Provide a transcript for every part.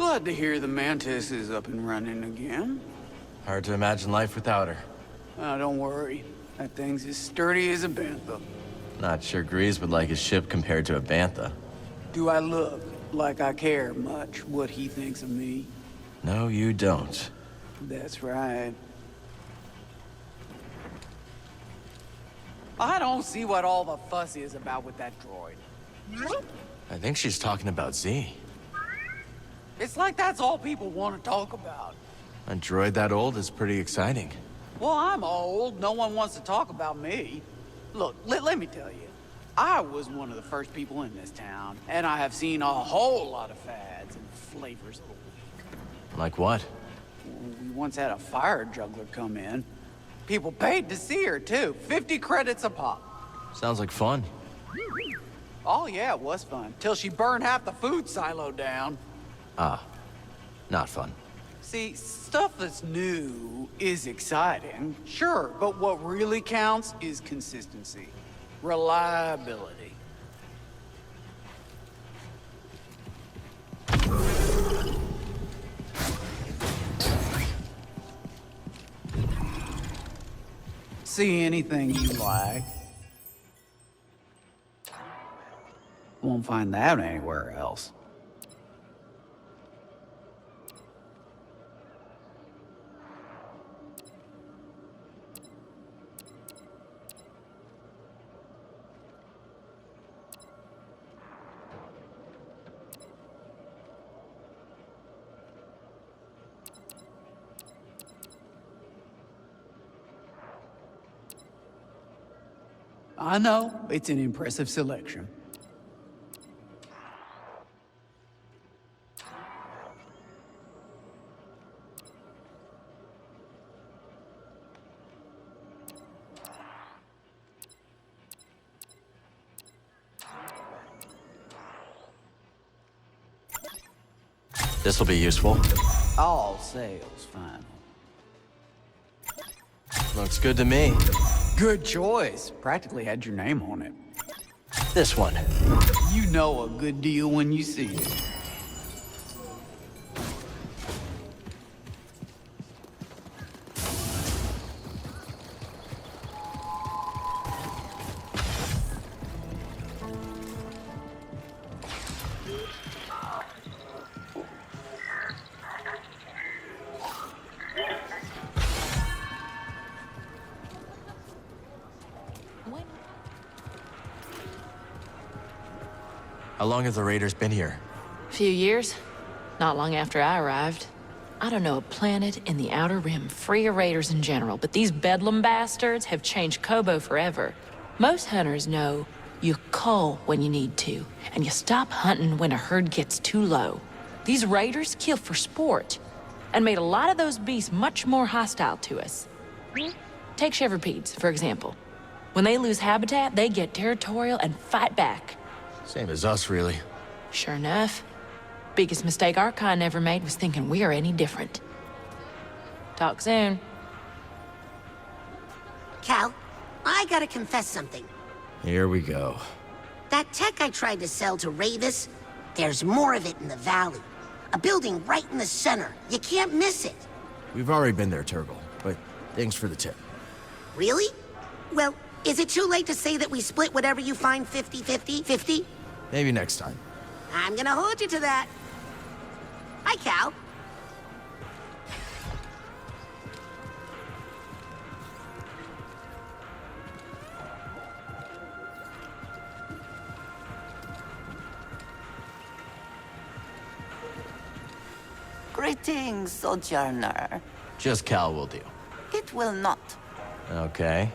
Glad to hear the Mantis is up and running again. Hard to imagine life without her. Don't worry. That thing's as sturdy as a bantha. Not sure Grease would like his ship compared to a bantha. Do I look like I care much what he thinks of me? No, you don't. That's right. I don't see what all the fuss is about with that droid. I think she's talking about Z. It's like that's all people want to talk about. A droid that old is pretty exciting. Well, I'm old. No one wants to talk about me. Look, let me tell you. I was one of the first people in this town, and I have seen a whole lot of fads and flavors of the week. Like what? We once had a fire juggler come in. People paid to see her, too. 50 credits a pop. Sounds like fun. Oh, yeah, it was fun. Till she burned half the food silo down. Ah, not fun. See, stuff that's new is exciting, sure, but what really counts is consistency. Reliability. See anything you like? Won't find that anywhere else. I know, it's an impressive selection. This'll be useful. All sales final. Looks good to me. Good choice. Practically had your name on it. This one. You know a good deal when you see it. How long have the Raiders been here? Few years. Not long after I arrived. I don't know a planet in the Outer Rim free of raiders in general, but these bedlam bastards have changed Koboh forever. Most hunters know you cull when you need to, and you stop hunting when a herd gets too low. These raiders kill for sport, and made a lot of those beasts much more hostile to us. Take Shepherdpedes, for example. When they lose habitat, they get territorial and fight back. Same as us, really. Sure enough. Biggest mistake our kind ever made was thinking we are any different. Talk soon. Cal, I gotta confess something. Here we go. That tech I tried to sell to Ravis, there's more of it in the valley. A building right in the center. You can't miss it. We've already been there, Turgle, but thanks for the tip. Really? Well, is it too late to say that we split whatever you find 50-50? 50? Maybe next time. I'm gonna hold you to that. Hi, Cal. Greetings, Sojourner. Just Cal will do. It will not. Okay.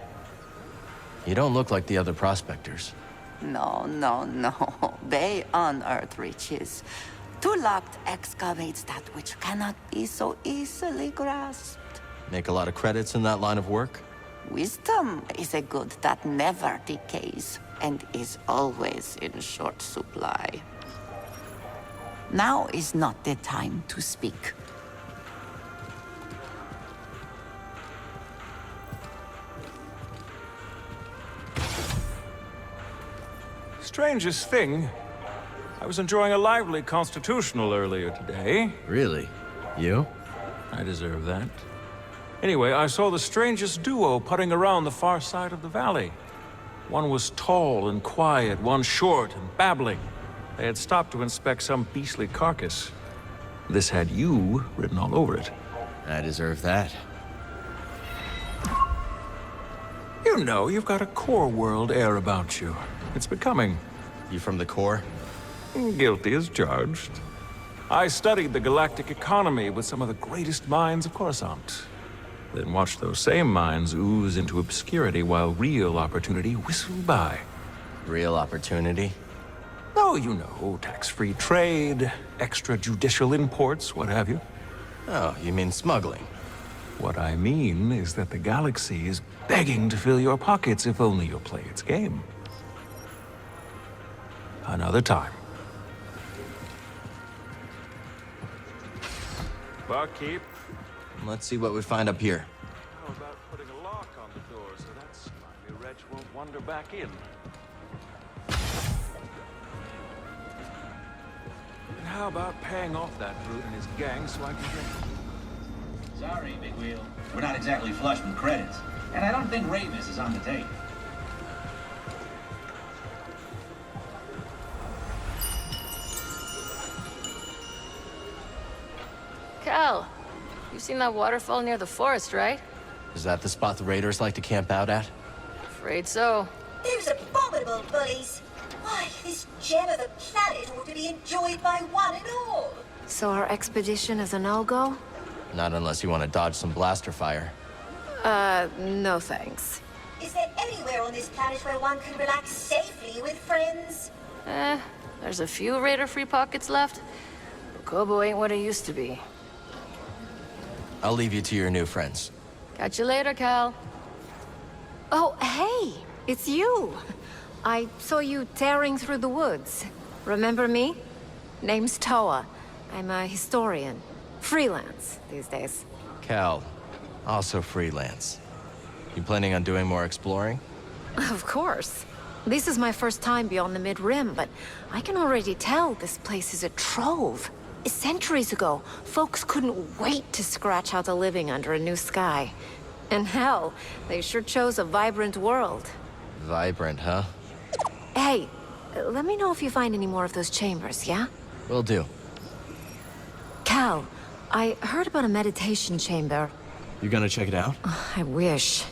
You don't look like the other prospectors. No, no, no. They unearth riches. Tulakt excavates that which cannot be so easily grasped. Make a lot of credits in that line of work? Wisdom is a good that never decays and is always in short supply. Now is not the time to speak. Strangest thing, I was enjoying a lively constitutional earlier today. Really? You? I deserve that. Anyway, I saw the strangest duo putting around the far side of the valley. One was tall and quiet, one short and babbling. They had stopped to inspect some beastly carcass. This had you written all over it. I deserve that. You know, you've got a core world air about you. It's becoming. You from the core? Guilty as charged. I studied the galactic economy with some of the greatest minds of Coruscant. Then watched those same minds ooze into obscurity while real opportunity whistled by. Real opportunity? Oh, you know, tax-free trade, extrajudicial imports, what have you. Oh, you mean smuggling? What I mean is that the galaxy is begging to fill your pockets if only you'll play its game. Another time. Barkeep. Let's see what we find up here. How about putting a lock on the door so that slimy wretch won't wander back in? And how about paying off that brute and his gang so I can get... Sorry, Big Wheel. We're not exactly flush with credits. And I don't think Ravis is on the table. Cal, you've seen that waterfall near the forest, right? Is that the spot the raiders like to camp out at? Afraid so. Those abominable bullies. Why, this gem of a planet ought to be enjoyed by one and all. So our expedition is a no-go? Not unless you want to dodge some blaster fire. No thanks. Is there anywhere on this planet where one can relax safely with friends? There's a few raider-free pockets left, but Koboh ain't what it used to be. I'll leave you to your new friends. Catch you later, Cal. Oh, hey! It's you! I saw you tearing through the woods. Remember me? Name's Toa. I'm a historian. Freelance these days. Cal, also freelance. You planning on doing more exploring? Of course. This is my first time beyond the Mid-Rim, but I can already tell this place is a trove. Centuries ago, folks couldn't wait to scratch out a living under a new sky. And hell, they sure chose a vibrant world. Vibrant, huh? Hey, let me know if you find any more of those chambers, yeah? Will do. Cal, I heard about a meditation chamber. You gonna check it out? I wish.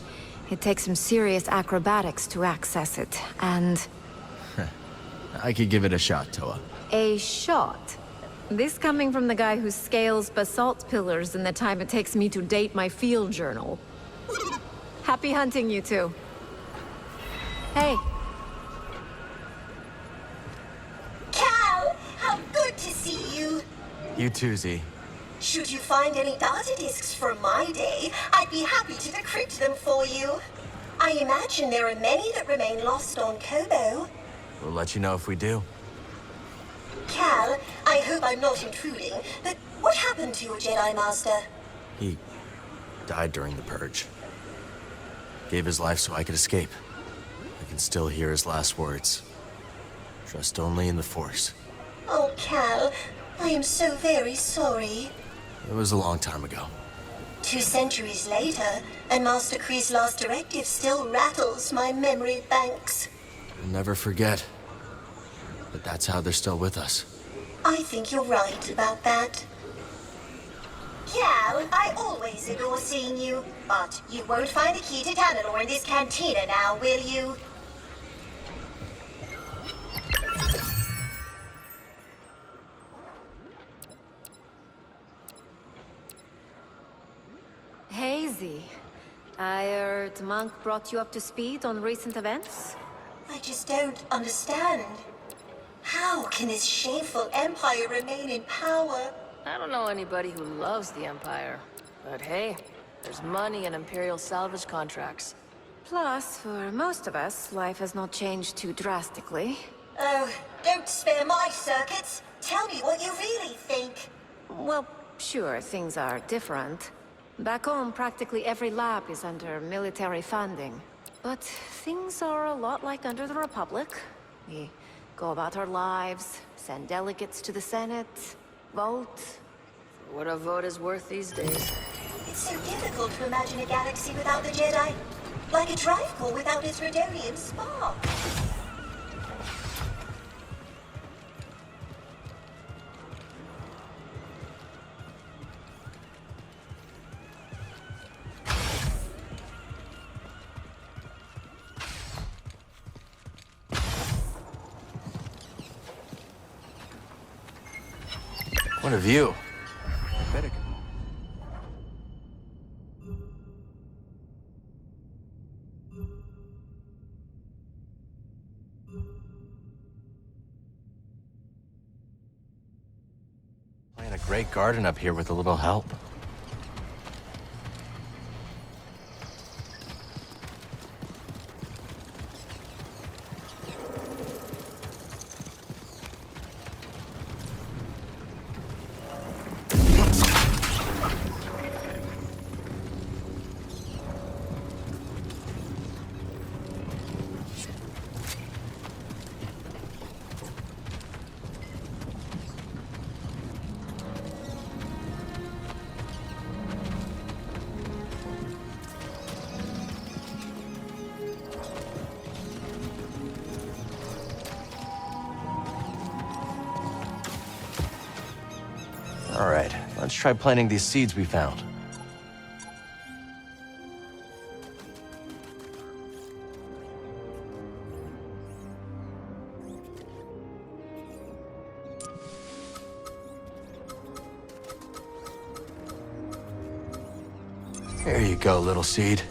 It takes some serious acrobatics to access it, and... I could give it a shot, Toa. a shot. This coming from the guy who scales basalt pillars in the time it takes me to date my field journal. Happy hunting, you two. Hey. Cal, how good to see you. You too, Z. Should you find any data discs from my day, I'd be happy to decrypt them for you. I imagine there are many that remain lost on Koboh. We'll let you know if we do. Cal, I hope I'm not intruding, but what happened to your Jedi Master? He died during the Purge. Gave his life so I could escape. I can still hear his last words. Trust only in the Force. Oh, Cal, I am so very sorry. It was a long time ago. 2 centuries later, and Master Kree's last directive still rattles my memory banks. We'll never forget. But that's how they're still with us. I think you're right about that. Cal, I always adore seeing you, but you won't find the key to Tanalor in this cantina now, will you? Hey, Z. I heard Monk brought you up to speed on recent events? I just don't understand. How can this shameful empire remain in power? I don't know anybody who loves the Empire. But hey, there's money in Imperial salvage contracts. Plus, for most of us, life has not changed too drastically. Oh, don't spare my circuits. Tell me what you really think. Well, sure, things are different. Back home, practically every lab is under military funding. But things are a lot like under the Republic. We Go about our lives, send delegates to the Senate, vote. What a vote is worth these days. It's so difficult to imagine a galaxy without the Jedi. Like a drive core without its Redonian spark. What a view. Plant a great garden up here with a little help. All right, let's try planting these seeds we found. There you go, little seed.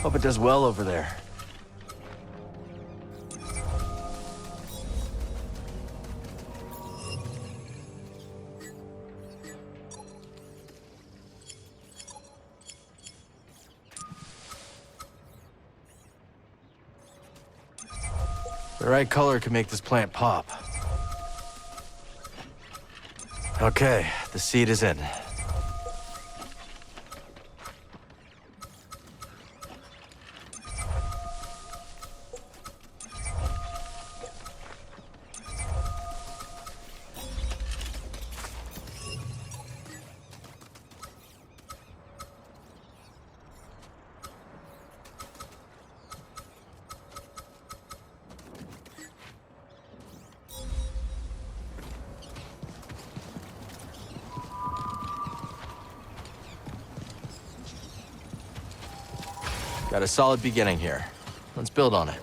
Hope it does well over there. The right color could make this plant pop. Okay, the seed is in. Got a solid beginning here. Let's build on it.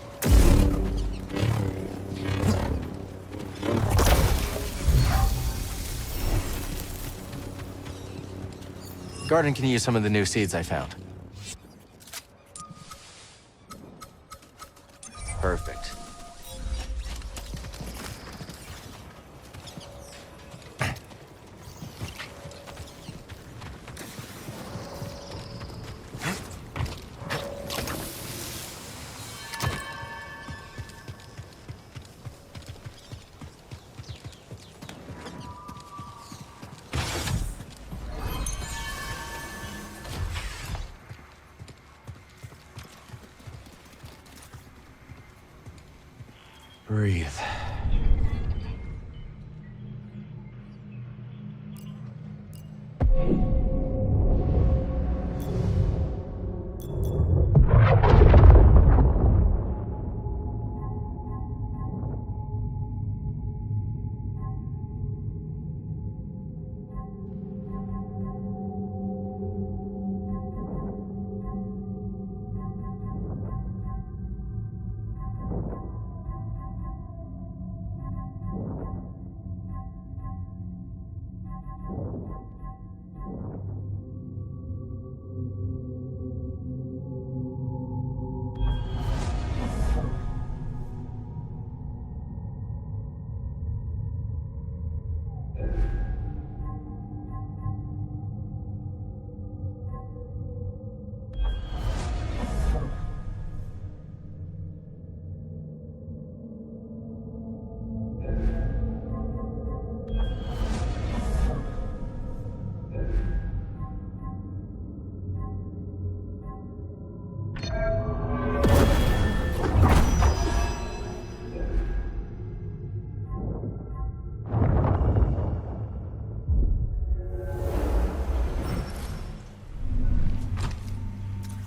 Garden can use some of the new seeds I found. Perfect. Breathe.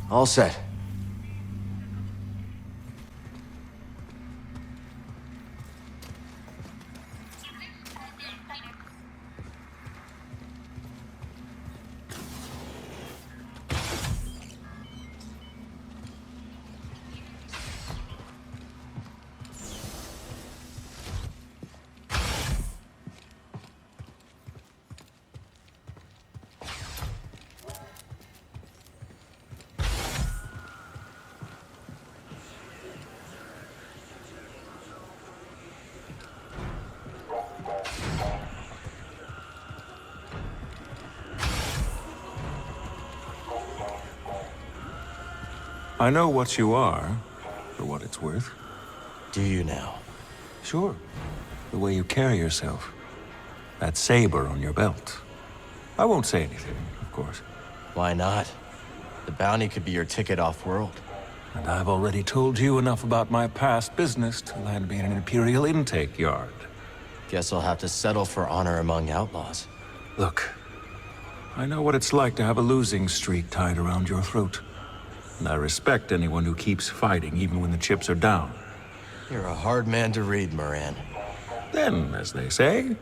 All set. I know what you are, for what it's worth. Do you now? Sure. The way you carry yourself. That saber on your belt. I won't say anything, of course. Why not? The bounty could be your ticket off-world. And I've already told you enough about my past business to land me in an Imperial intake yard. Guess I'll have to settle for honor among outlaws. Look, I know what it's like to have a losing streak tied around your throat. And I respect anyone who keeps fighting even when the chips are down. You're a hard man to read, Moran. Then, as they say,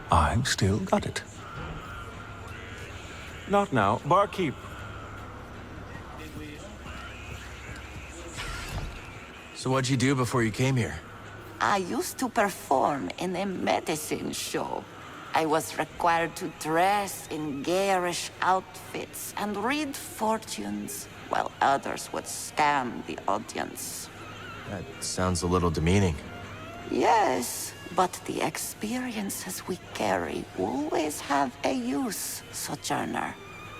I've still got it. Not now. Barkeep. So what'd you do before you came here? I used to perform in a medicine show. I was required to dress in garish outfits and read fortunes, while others would scam the audience. That sounds a little demeaning. Yes, but the experiences we carry always have a use, Sojourner.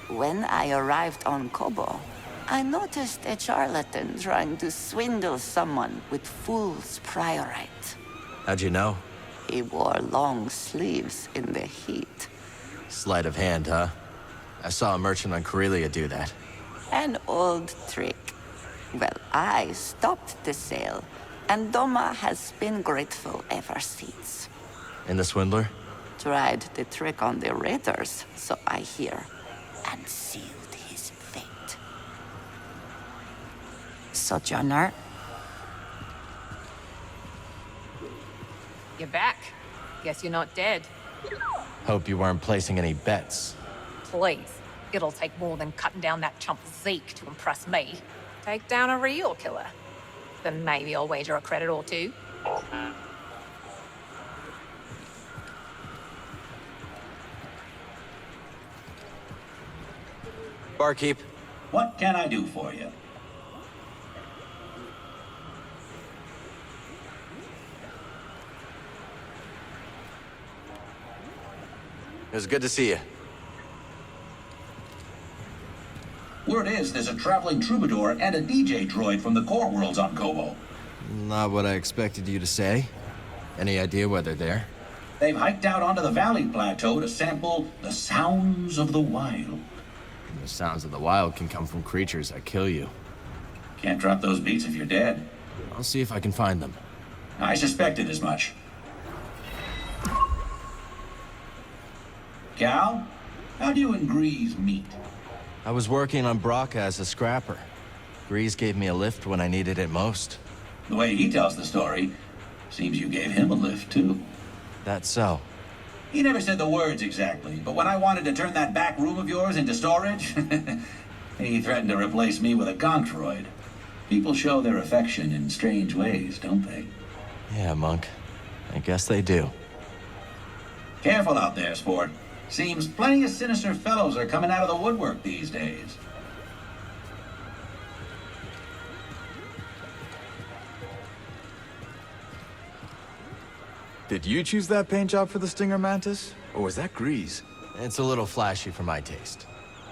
When I arrived on Koboh, I noticed a charlatan trying to swindle someone with fool's priorite. How'd you know? He wore long sleeves in the heat. Sleight of hand, huh? I saw a merchant on Corellia do that. An old trick. Well, I stopped the sale, and Doma has been grateful ever since. And the swindler? Tried the trick on the raiders, so I hear, and sealed his fate. Sojourner? You're back. Guess you're not dead. Hope you weren't placing any bets. Please. It'll take more than cutting down that chump Zeke to impress me. Take down a real killer. Then maybe I'll wager a credit or two. Barkeep. What can I do for you? It was good to see you. Word is there's a traveling troubadour and a DJ droid from the core worlds on Koboh. Not what I expected you to say. Any idea where they're there? They've hiked out onto the valley plateau to sample the sounds of the wild. The sounds of the wild can come from creatures that kill you. Can't drop those beats if you're dead. I'll see if I can find them. I suspected as much. Cal, how do you and Grease meet? I was working on Braca as a scrapper. Grease gave me a lift when I needed it most. The way he tells the story, seems you gave him a lift, too. That's so. He never said the words exactly, but when I wanted to turn that back room of yours into storage, he threatened to replace me with a conch droid. People show their affection in strange ways, don't they? Yeah, Monk. I guess they do. Careful out there, sport. Seems plenty of sinister fellows are coming out of the woodwork these days. Did you choose that paint job for the Stinger Mantis? Or was that Grease? It's a little flashy for my taste.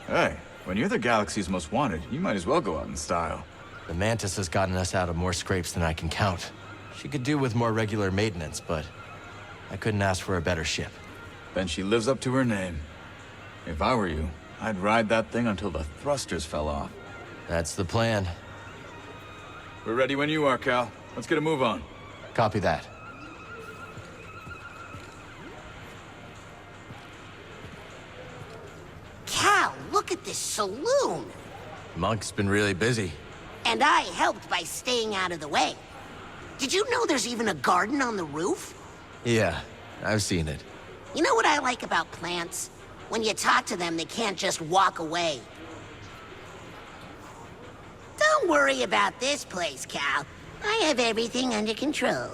Hey, when you're the galaxy's most wanted, you might as well go out in style. The Mantis has gotten us out of more scrapes than I can count. She could do with more regular maintenance, but I couldn't ask for a better ship. Then she lives up to her name. If I were you, I'd ride that thing until the thrusters fell off. That's the plan. We're ready when you are, Cal. Let's get a move on. Copy that. Cal, look at this saloon. Monk's been really busy. And I helped by staying out of the way. Did you know there's even a garden on the roof? Yeah, I've seen it. You know what I like about plants? When you talk to them, they can't just walk away. Don't worry about this place, Cal. I have everything under control.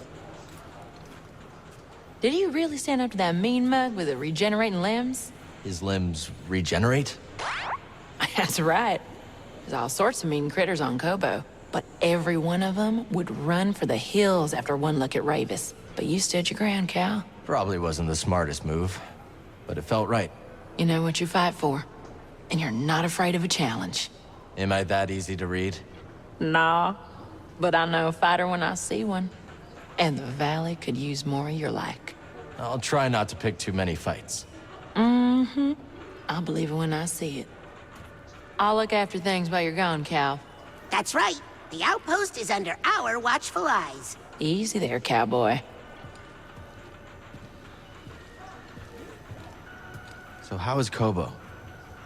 Did you really stand up to that mean mug with the regenerating limbs? His limbs regenerate? That's right. There's all sorts of mean critters on Koboh, but every one of them would run for the hills after one look at Ravis. But you stood your ground, Cal. Probably wasn't the smartest move, but it felt right. You know what you fight for, and you're not afraid of a challenge. Am I that easy to read? Nah, but I know a fighter when I see one. And the Valley could use more of your like. I'll try not to pick too many fights. Mm-hmm. I'll believe it when I see it. I'll look after things while you're gone, Cal. That's right. The outpost is under our watchful eyes. Easy there, cowboy. So how is Koboh?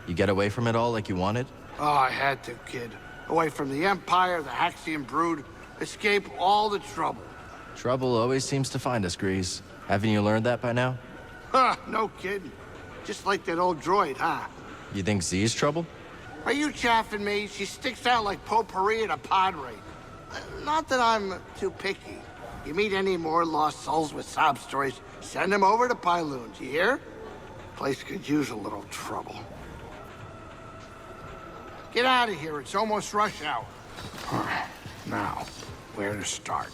You get away from it all like you wanted? Oh, I had to, kid. Away from the Empire, the Haxian brood, escape all the trouble. Trouble always seems to find us, Grease. Haven't you learned that by now? Ha, no kidding. Just like that old droid, huh? You think Z's trouble? Are you chaffing me? She sticks out like potpourri at a pod raid. Not that I'm too picky. You meet any more lost souls with sob stories, send them over to Pyloon's, you hear? Place could use a little trouble. Get out of here, it's almost rush hour. All right, now, where to start?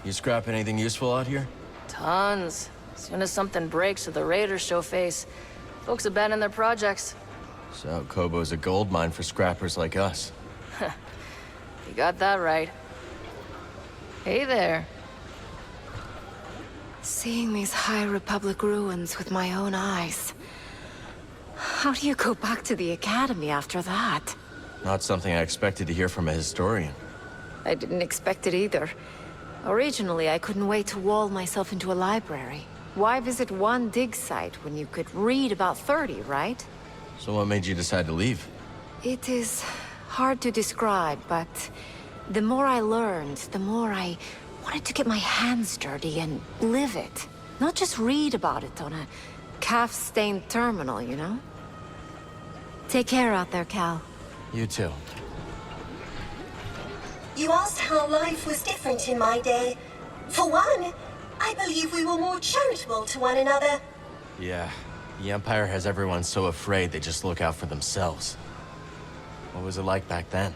You scrap anything useful out here? Tons. As soon as something breaks or the raiders show face, folks abandon their projects. So Koboh's a gold mine for scrappers like us. You got that right. Hey there. Seeing these High Republic ruins with my own eyes. How do you go back to the Academy after that? Not something I expected to hear from a historian. I didn't expect it either. Originally, I couldn't wait to wall myself into a library. Why visit one dig site when you could read about 30, right? So what made you decide to leave? It is hard to describe, but the more I learned, the more I wanted to get my hands dirty and live it. Not just read about it on a calf-stained terminal, you know? Take care out there, Cal. You too. You asked how life was different in my day. For one, I believe we were more charitable to one another. Yeah, the Empire has everyone so afraid they just look out for themselves. What was it like back then?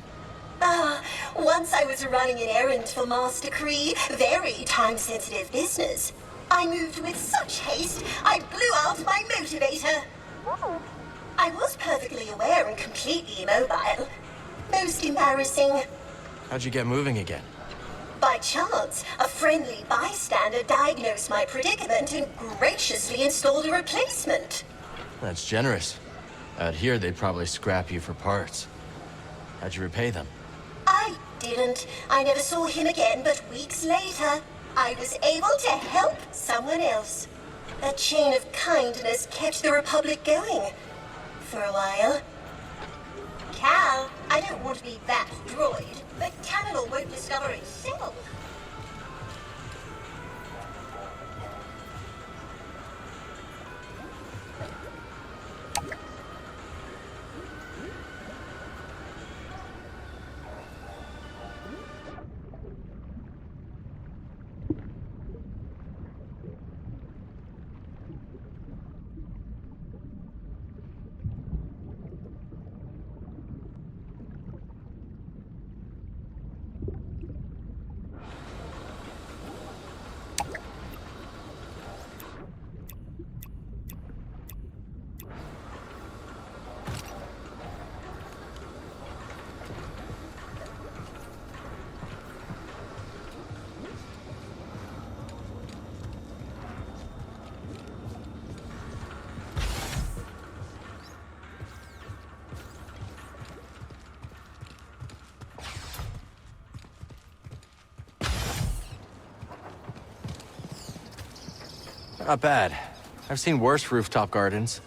Once I was running an errand for Master Kree, very time-sensitive business. I moved with such haste, I blew out my motivator. I was perfectly aware and completely immobile. Most embarrassing. How'd you get moving again? By chance, a friendly bystander diagnosed my predicament and graciously installed a replacement. That's generous. Out here, they'd probably scrap you for parts. How'd you repay them? I didn't. I never saw him again, but weeks later, I was able to help someone else. That chain of kindness kept the Republic going. For a while. Cal, I don't want to be that droid, but Cannibal won't discover itself. Not bad. I've seen worse rooftop gardens.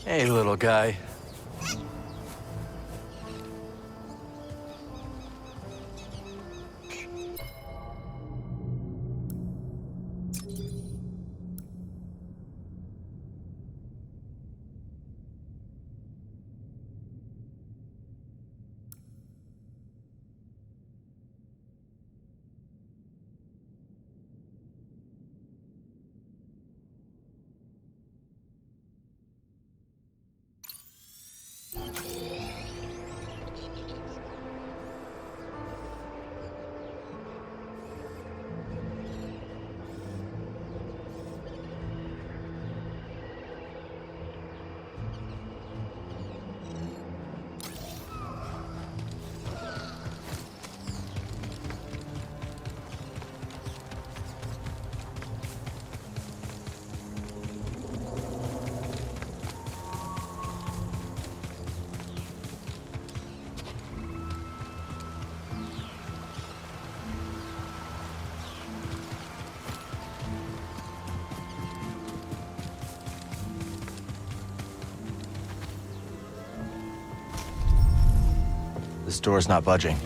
Hey, little guy. This door's not budging.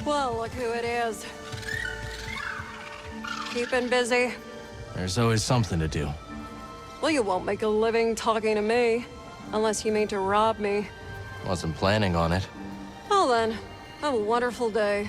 Well, look who it is. Keeping busy? There's always something to do. Well, you won't make a living talking to me. Unless you mean to rob me. Wasn't planning on it. Well then, have a wonderful day.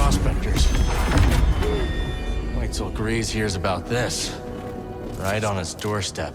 prospectors. Wait till Grease hears about this. Right on his doorstep.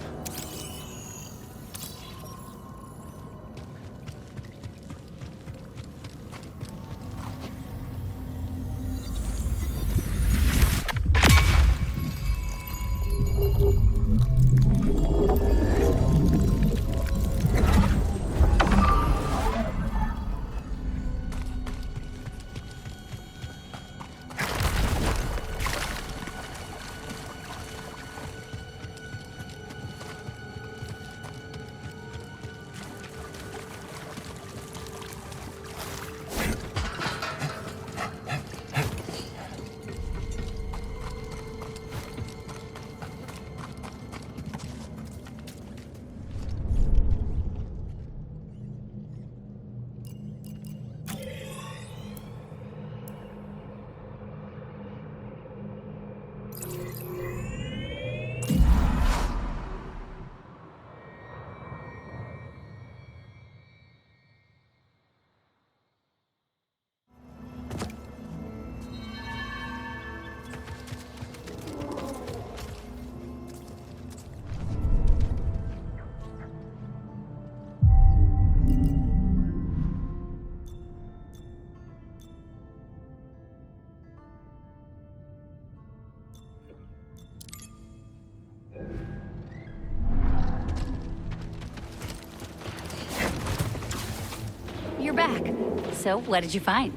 You're back. So, what did you find?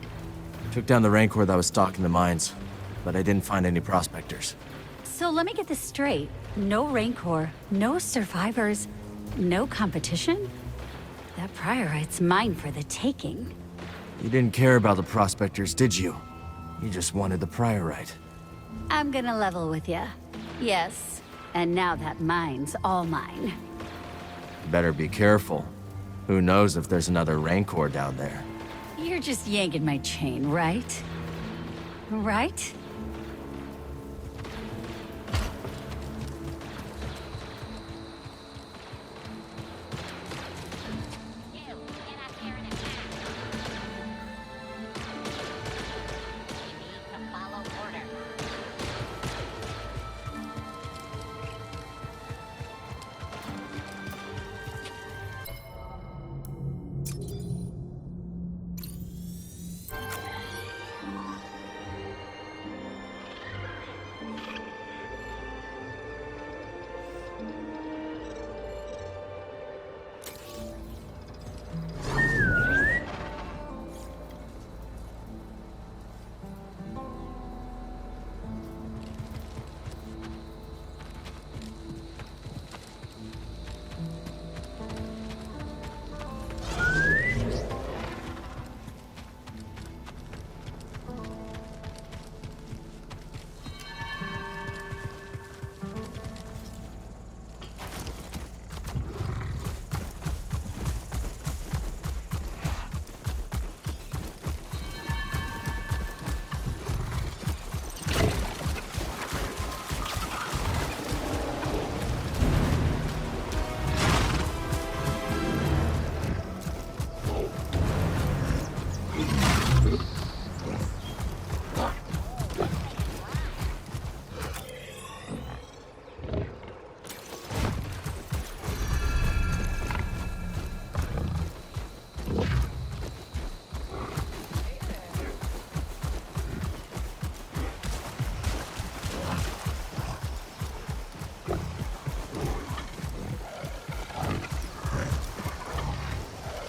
Took down the rancor that was stalking the mines, but I didn't find any prospectors. So let me get this straight. No rancor, no survivors, no competition? That priorite's mine for the taking. You didn't care about the prospectors, did you? You just wanted the priorite. I'm gonna level with ya. Yes, and now that mine's all mine. Better be careful. Who knows if there's another rancor down there? You're just yanking my chain, right? Right?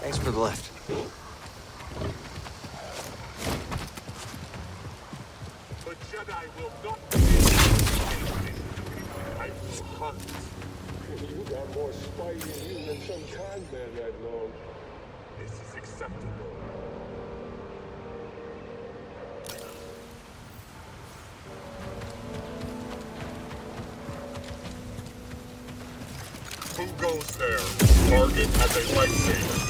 Thanks for the lift. The Jedi will not I will hunt. You got more spite in you than some con man that long. This is acceptable. Who goes there? Target has a lightsaber.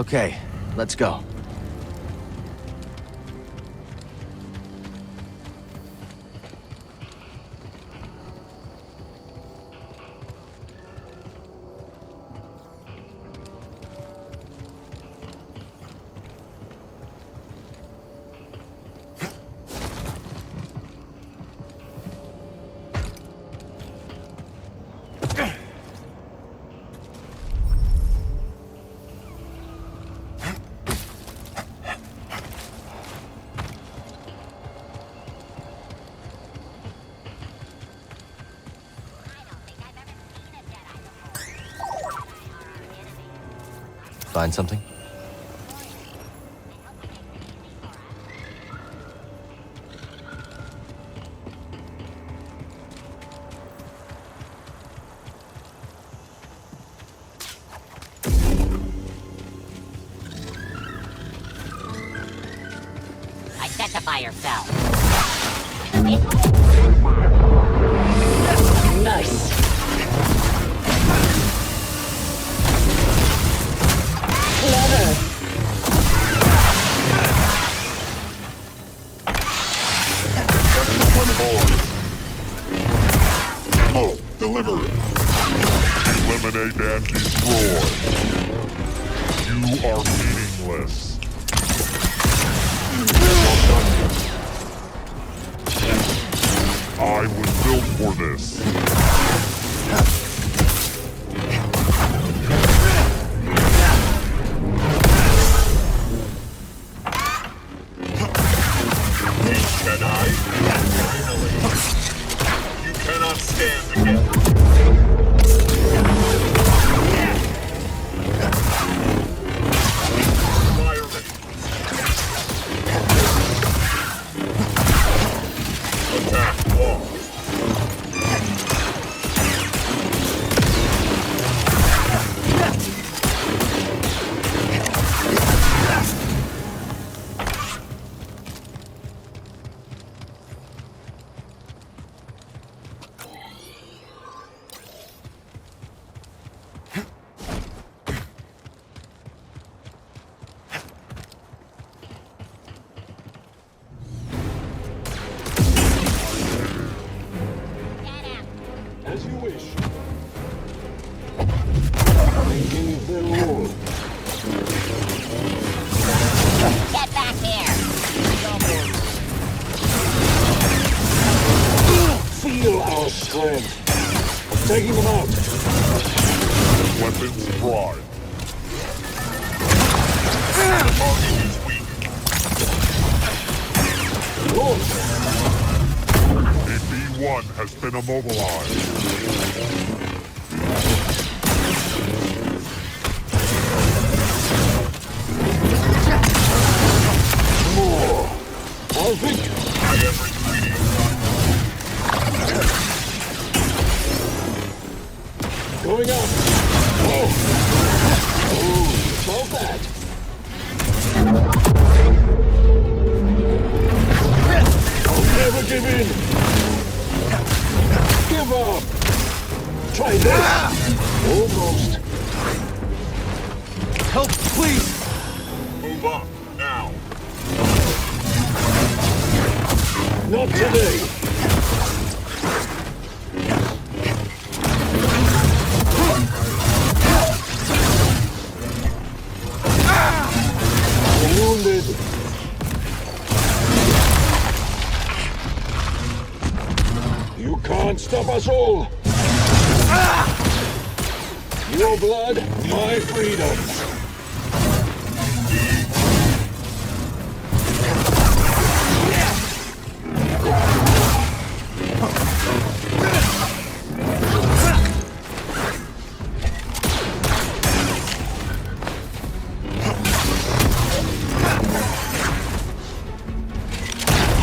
Okay, let's go. Find something? Identify yourself. Nice. Clever. Oh, deliver it. Eliminate and destroy. You are meaningless. I was built for this. Jedi, finally. You cannot stand together. Fire me. Attack wall. As you wish. Making the rule. Get back here! Feel our strength. Taking them out. Weapons prime. The target is weak. A B-1 has been immobilized. More. Perfect. I am retreating. Going up. Oh. Oh, felt that. I'll never give in. Give up. Try this. Almost. Help, please! Move up, now. Not today. Wounded. You can't stop us all. Your blood, my freedom.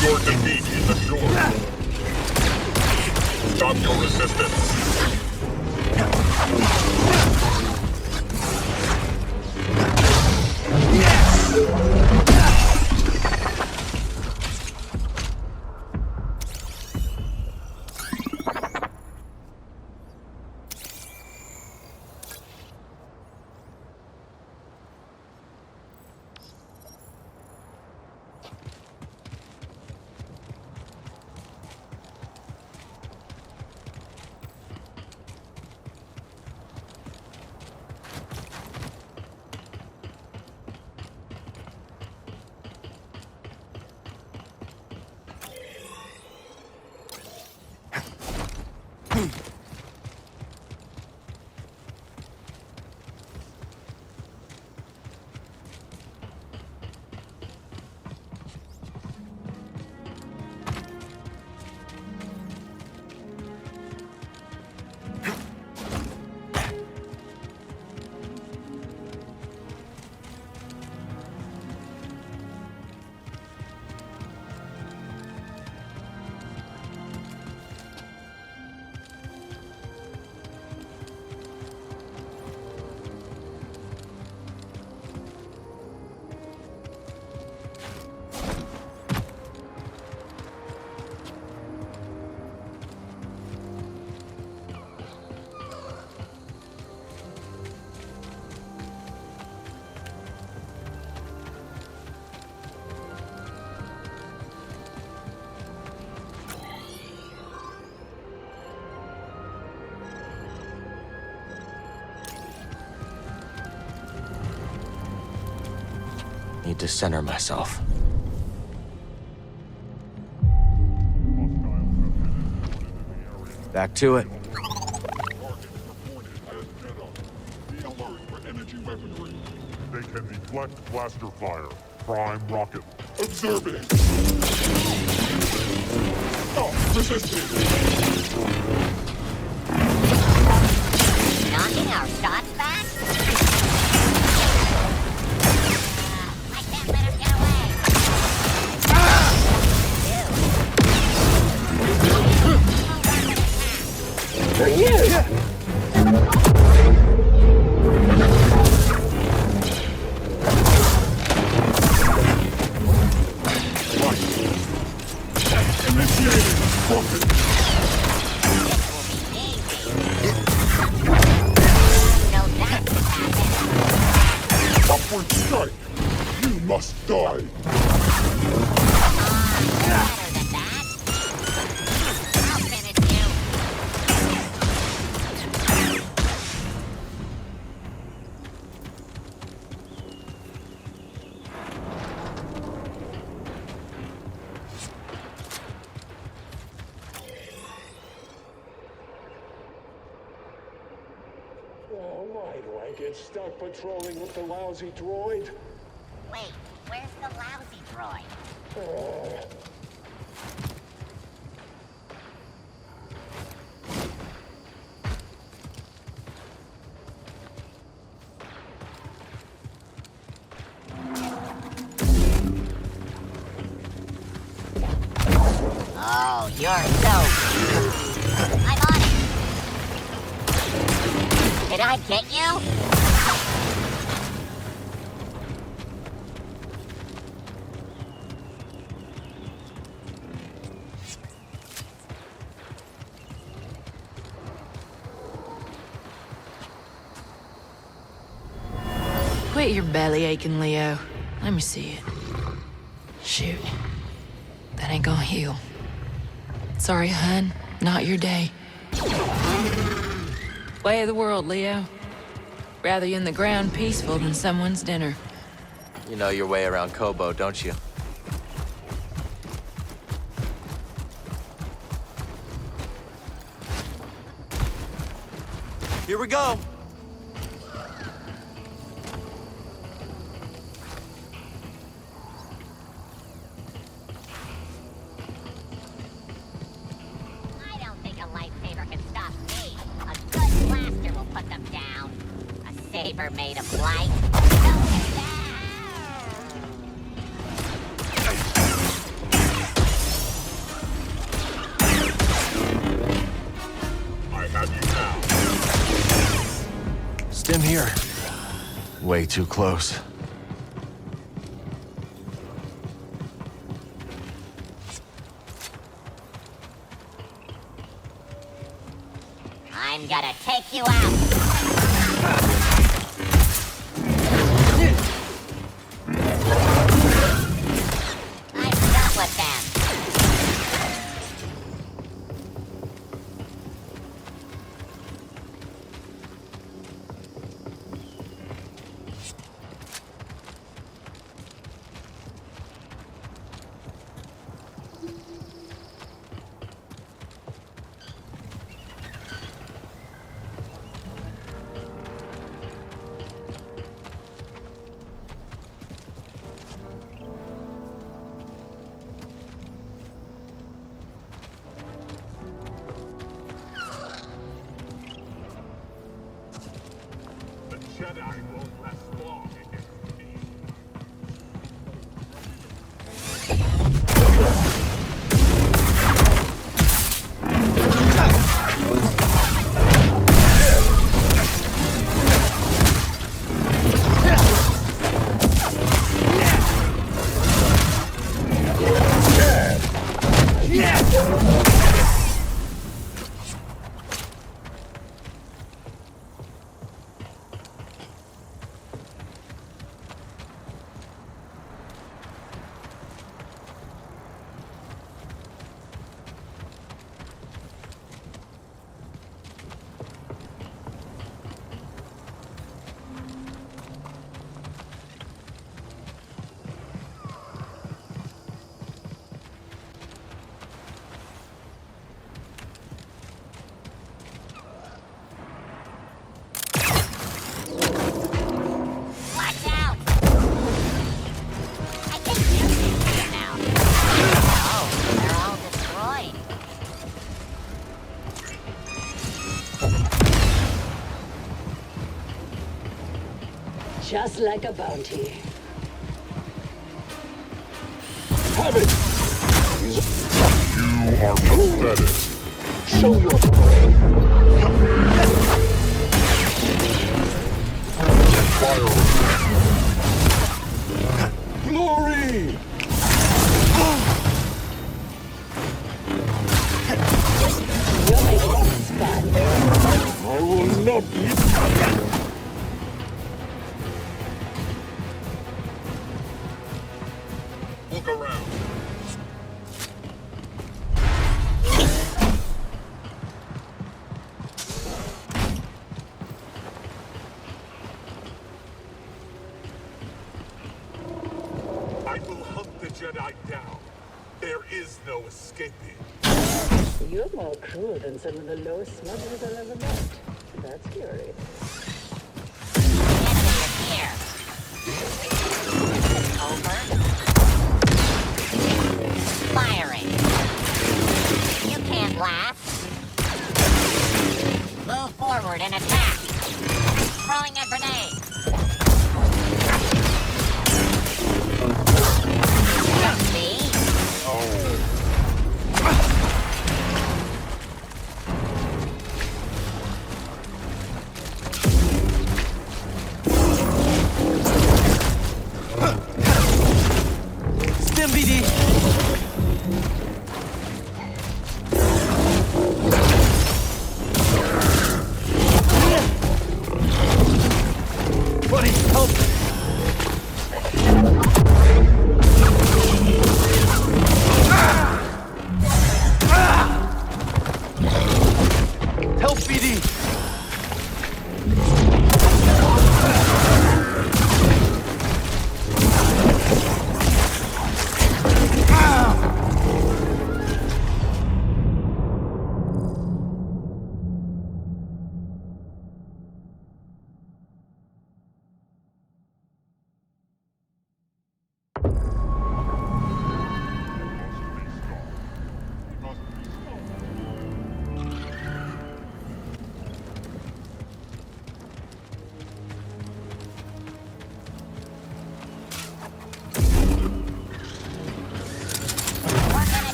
Your defeat is assured. Stop your resistance. need to center myself. Back to it. They can deflect blaster fire. Prime rocket. Observing. Oh, resisted. Knocking our shots back? I can't let him get away. For you! Upward strike! You must die! Why do I get stuck patrolling with the lousy droid? Wait, where's the lousy droid? Oh, you're so... I'm on it! Did I get you? Quit your belly aching, Leo. Let me see it. Shoot. That ain't gonna heal. Sorry, hun. Not your day. Way of the world, Leo. Rather you in the ground peaceful than someone's dinner. You know your way around Koboh, don't you? Here we go! I don't think a lightsaber can stop me. A good blaster will put them down. A saber made of light. I have you now. Stim here. Way too close. I'm gonna take you out. I'm done with them. just like a bounty. Have it! You are pathetic. Show your fire. Glory! You're making this fun. I will not eat. Look around. I will hunt the Jedi down. There is no escaping. You're more cruel than some of the lowest smugglers I've ever met. That's curious. Here. Over. Firing. You can't last. Move forward and attack. Throwing a grenade. See? Buddy, help! Help, BD!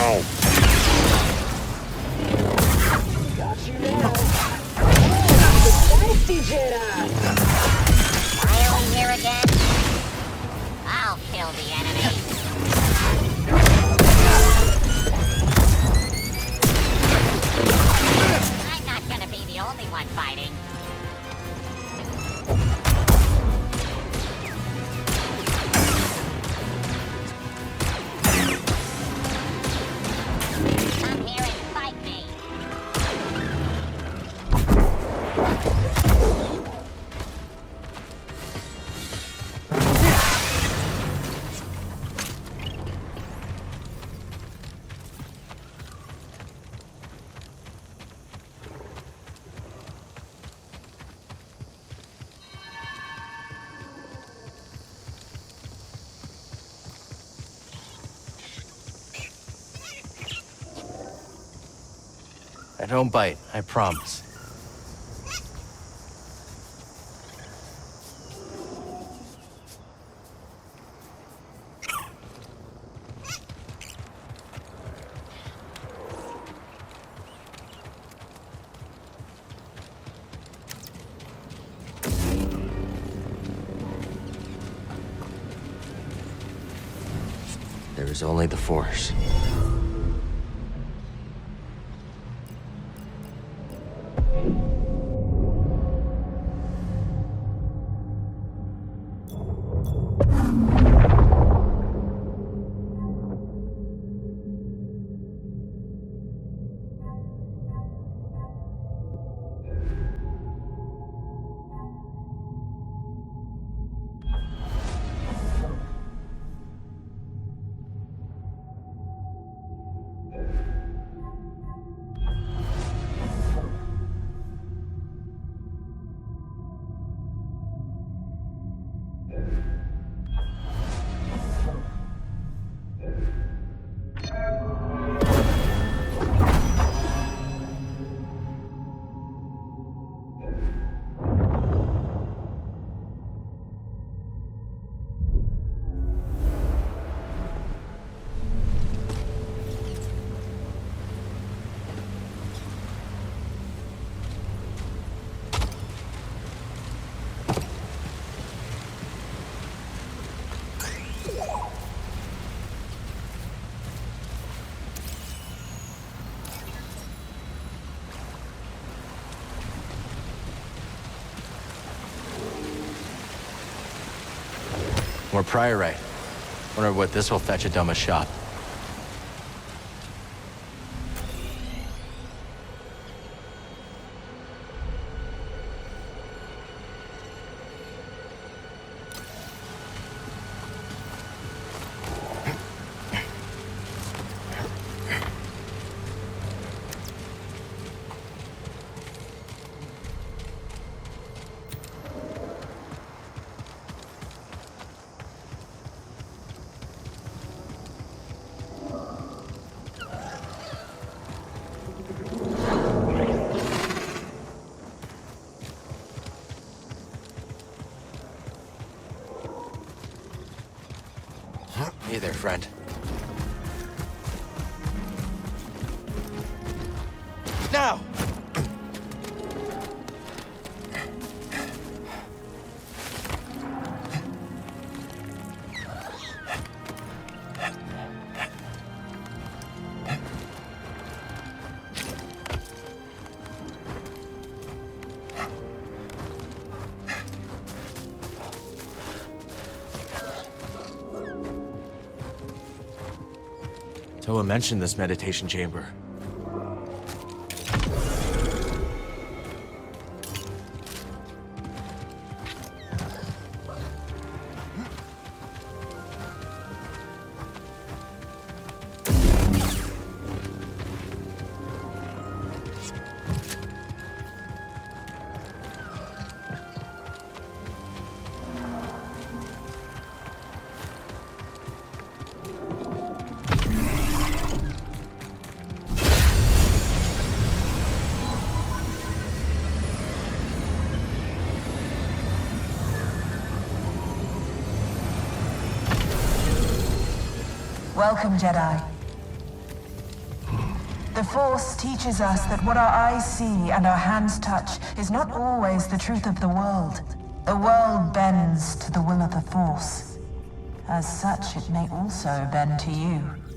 Out. Got you now. Oh, nasty Jedi. Why are we here again? I'll kill the enemy. I'm not gonna be the only one fighting. Come here and fight me. I don't bite, I promise. There is only the Force. More priorite. Wonder what this will fetch at Doma's shop. Hey there, friend. Now! Toa mentioned this meditation chamber. Welcome, Jedi. The Force teaches us that what our eyes see and our hands touch is not always the truth of the world. The world bends to the will of the Force. As such, it may also bend to you.